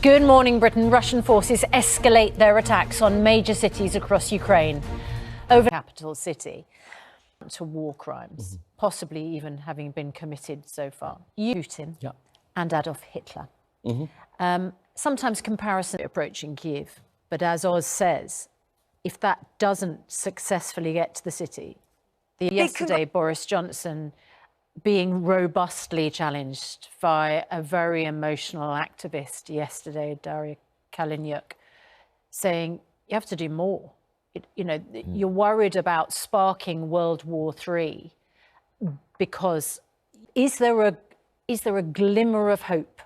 Good morning, Britain. Russian forces escalate their attacks on major cities across Ukraine over the capital city to war crimes, possibly even having been committed so far. Putin and Adolf Hitler. Sometimes comparison approaching Kiev, but as Oz says, if that doesn't successfully get to the city, yesterday Boris Johnson being robustly challenged by a very emotional activist yesterday, Daria Kaleniuk, saying you have to do more. You're worried about sparking World War III because is there a glimmer of hope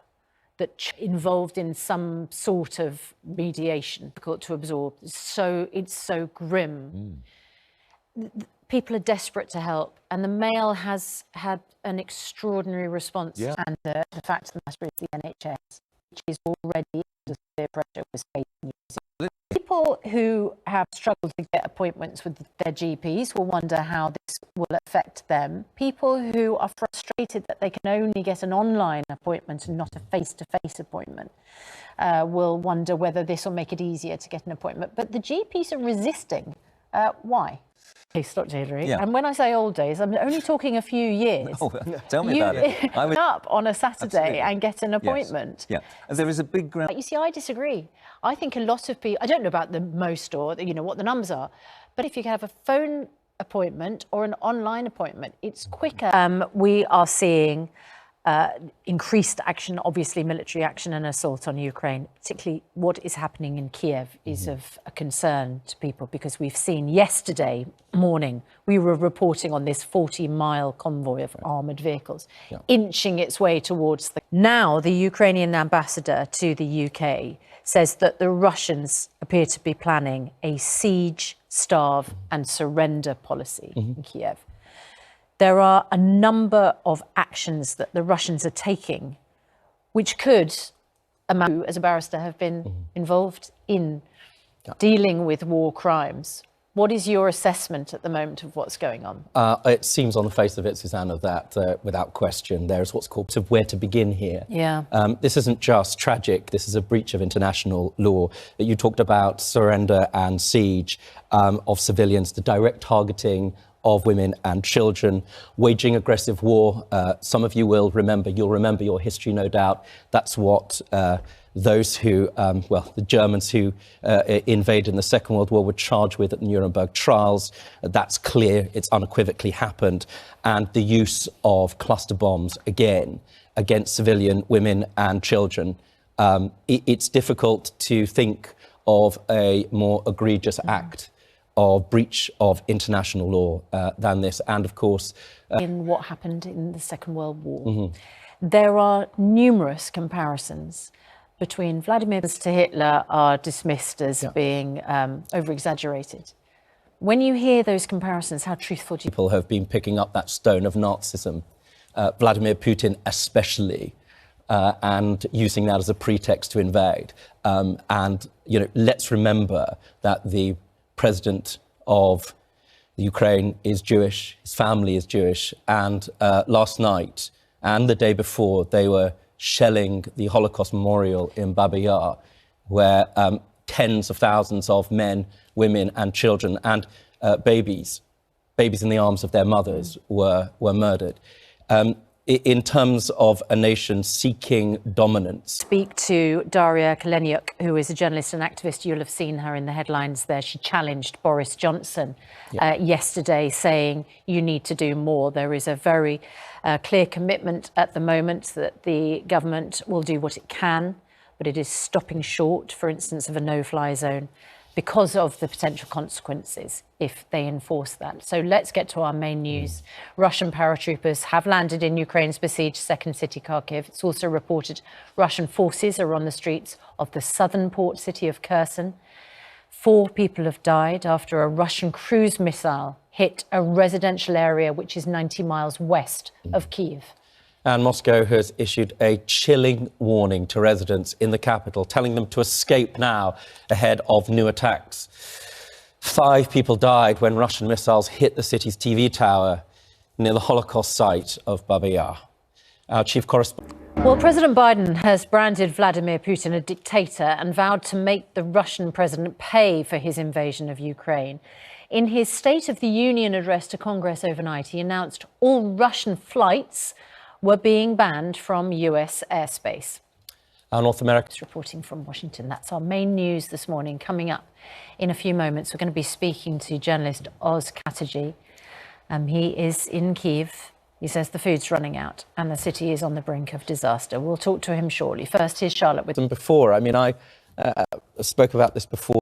that involved in some sort of mediation, difficult to absorb? It's so grim. People are desperate to help, and the Mail has had an extraordinary response. And the fact of the matter is the NHS, which is already under severe pressure, was facing people who have struggled to get appointments with their GPs will wonder how this will affect them. People who are frustrated that they can only get an online appointment and not a face-to-face appointment will wonder whether this will make it easier to get an appointment. But the GPs are resisting. Why? Dr. Hilary. And when I say old days, I'm only talking a few years. Tell me about it. I was up on a Saturday and get an appointment. And there is a big ground. You see, I disagree. I think a lot of people, I don't know about the most or what the numbers are, but if you can have a phone appointment or an online appointment, it's quicker. We are seeing increased action, obviously military action and assault on Ukraine, particularly what is happening in Kiev is of a concern to people, because we've seen yesterday morning, we were reporting on this 40-mile convoy of armoured vehicles inching its way towards Now, the Ukrainian ambassador to the UK says that the Russians appear to be planning a siege, starve and surrender policy in Kiev. There are a number of actions that the Russians are taking, which could, as a barrister, have been involved in dealing with war crimes. What is your assessment at the moment of what's going on? It seems on the face of it, Susanna, that without question, there's what's called where to begin here. This isn't just tragic. This is a breach of international law. You talked about surrender and siege of civilians, the direct targeting of women and children, waging aggressive war. Some of you will remember, you'll remember your history, no doubt. That's what those who, the Germans who invaded in the Second World War were charged with at the Nuremberg trials. That's clear, it's unequivocally happened. And the use of cluster bombs, again, against civilian women and children. It's difficult to think of a more egregious act of breach of international law than this. And of course, in what happened in the Second World War, there are numerous comparisons between Vladimir to Hitler are dismissed as being over-exaggerated. When you hear those comparisons, how truthful do you... People have been picking up that stone of Nazism, Vladimir Putin especially, and using that as a pretext to invade. And, let's remember that the president of Ukraine is Jewish, his family is Jewish, and last night and the day before they were shelling the Holocaust memorial in Baba Yar, where tens of thousands of men, women and children and babies in the arms of their mothers were murdered. In terms of a nation seeking dominance. Speak to Daria Kaleniuk, who is a journalist and activist. You'll have seen her in the headlines there. She challenged Boris Johnson yesterday, saying you need to do more. There is a very clear commitment at the moment that the government will do what it can, but it is stopping short, for instance, of a no-fly zone because of the potential consequences if they enforce that. So let's get to our main news. Russian paratroopers have landed in Ukraine's besieged second city, Kharkiv. It's also reported Russian forces are on the streets of the southern port city of Kherson. 4 people have died after a Russian cruise missile hit a residential area which is 90 miles west of Kiev. And Moscow has issued a chilling warning to residents in the capital, telling them to escape now ahead of new attacks. 5 people died when Russian missiles hit the city's TV tower near the Holocaust site of Baba Yar. Our chief correspondent. Well, President Biden has branded Vladimir Putin a dictator and vowed to make the Russian president pay for his invasion of Ukraine. In his State of the Union address to Congress overnight, he announced all Russian flights were being banned from US airspace. Our North America. Reporting from Washington. That's our main news this morning. Coming up in a few moments, we're going to be speaking to journalist Oz Chatterjee. He is in Kiev. He says the food's running out and the city is on the brink of disaster. We'll talk to him shortly. First, here's Charlotte with... Before, I mean, I spoke about this before.